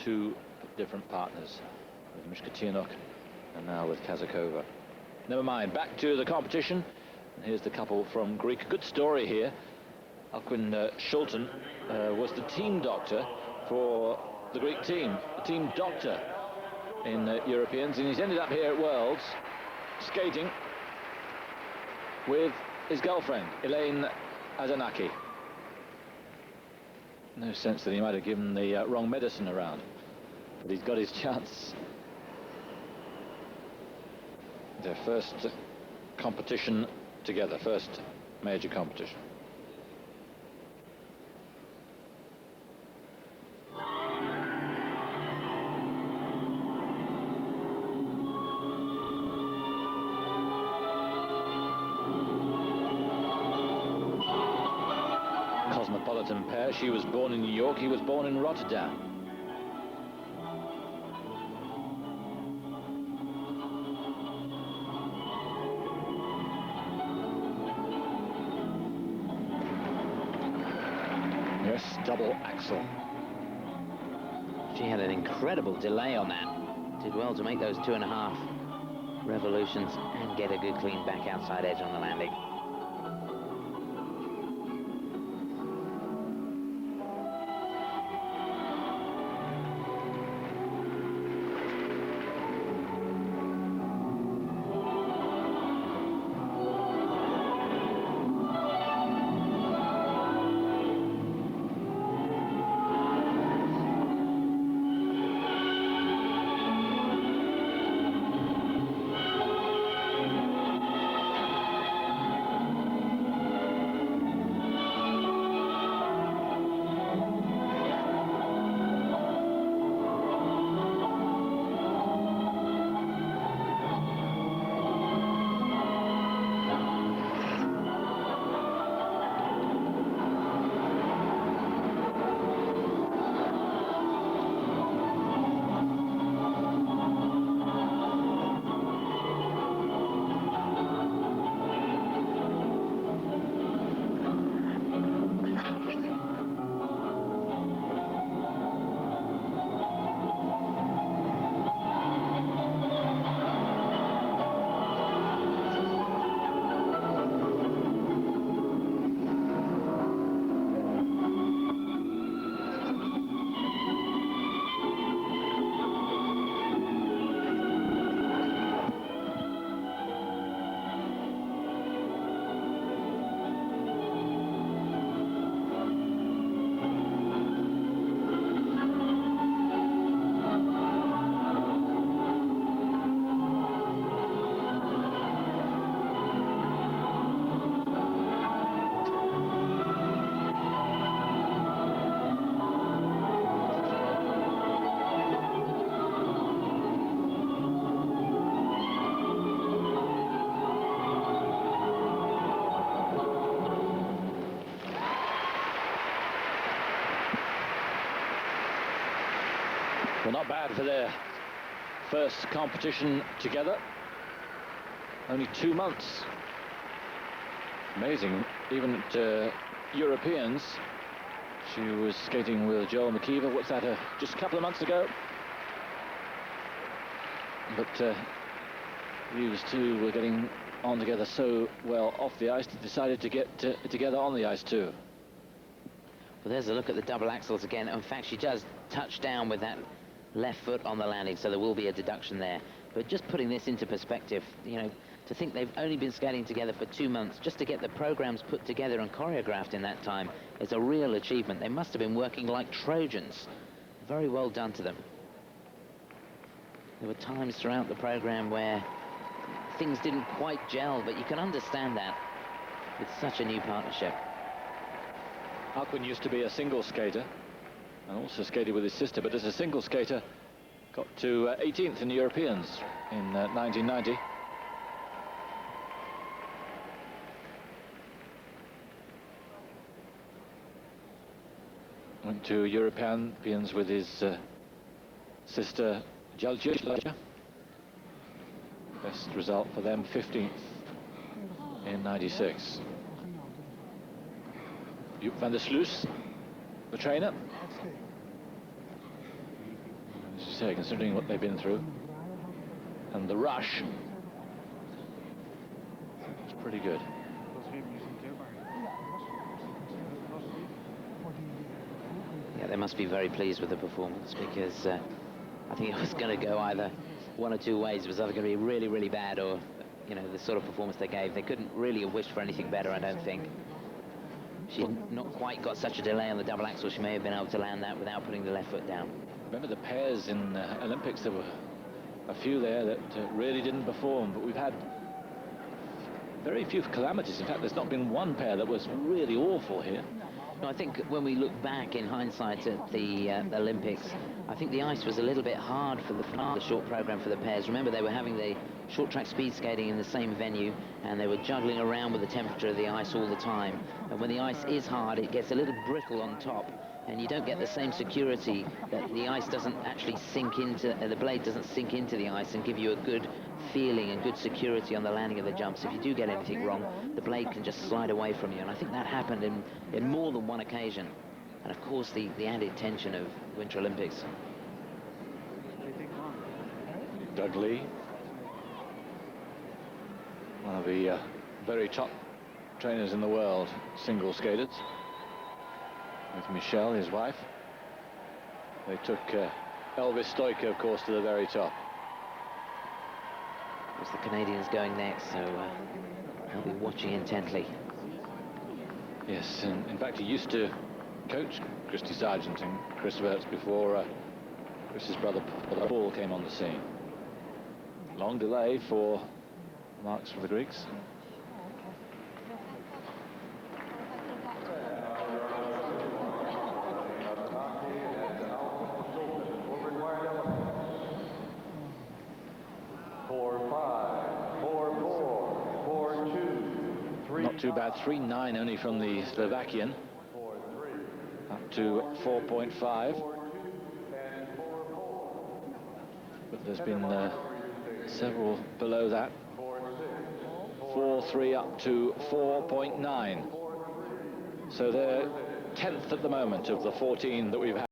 two different partners, with Mishkatinok and now with Kazakova. Never mind, back to the competition. And here's the couple from Greek. Good story here. Alcuin Schulten was the team doctor for the Greek team, the team doctor in Europeans, and he's ended up here at Worlds skating with his girlfriend, Elaine Asanakis. No sense that he might have given the wrong medicine around, but he's got his chance. Their first competition together, first major competition. Cosmopolitan pair. She was born in New York, he was born in Rotterdam. Yes, double axel. She had an incredible delay on that. Did well to make those 2.5 revolutions and get a good clean back outside edge on the landing. Well, not bad for their first competition together. Only 2 months. Amazing, even at Europeans. She was skating with Joel McKeever, what's that, just a couple of months ago? But these two were getting on together so well off the ice, they decided to get together on the ice too. Well, there's a look at the double axels again. In fact, she does touch down with that left foot on the landing, so there will be a deduction there. But just putting this into perspective, you know, to think they've only been skating together for 2 months, just to get the programs put together and choreographed in that time is a real achievement. They must have been working like Trojans. Very well done to them. There were times throughout the program where things didn't quite gel, but you can understand that with such a new partnership. Alcuin used to be a single skater and also skated with his sister, but as a single skater got to 18th in the Europeans in 1990. Went to Europeans with his sister Jalja. Best result for them, 15th in 96. Joep van der Sluis, the trainer. say, considering what they've been through. And the rush is pretty good. Yeah, they must be very pleased with the performance, because I think it was going to go either one or two ways. It was either going to be really, really bad, or, you know, the sort of performance they gave. They couldn't really have wished for anything better, I don't think. She not quite got such a delay on the double axel. She may have been able to land that without putting the left foot down. Remember the pairs in Olympics, there were a few there that really didn't perform, but we've had very few calamities. In fact, there's not been one pair that was really awful here. No, I think when we look back in hindsight at the Olympics, I think the ice was a little bit hard for the short program for the pairs. Remember, they were having the short track speed skating in the same venue, and they were juggling around with the temperature of the ice all the time. And when the ice is hard, it gets a little brittle on top, and you don't get the same security, that the ice doesn't actually sink into, the blade doesn't sink into the ice and give you a good feeling and good security on the landing of the jumps. If you do get anything wrong, the blade can just slide away from you, and I think that happened in more than one occasion. And of course the added tension of Winter Olympics. Doug Lee, one of the very top trainers in the world, single skaters, with Michelle, his wife. They took Elvis Stoica, of course, to the very top. It's the Canadians going next, so they'll be watching intently. Yes, and in fact he used to coach Christy Sargent and Chris Wirtz before Chris's brother Paul came on the scene. Long delay for marks for the Greeks. Not too bad, 3.9 only from the Slovakian, up to 4.5. But there's been several below that. 4.3 up to 4.9. So they're 10th at the moment of the 14 that we've had.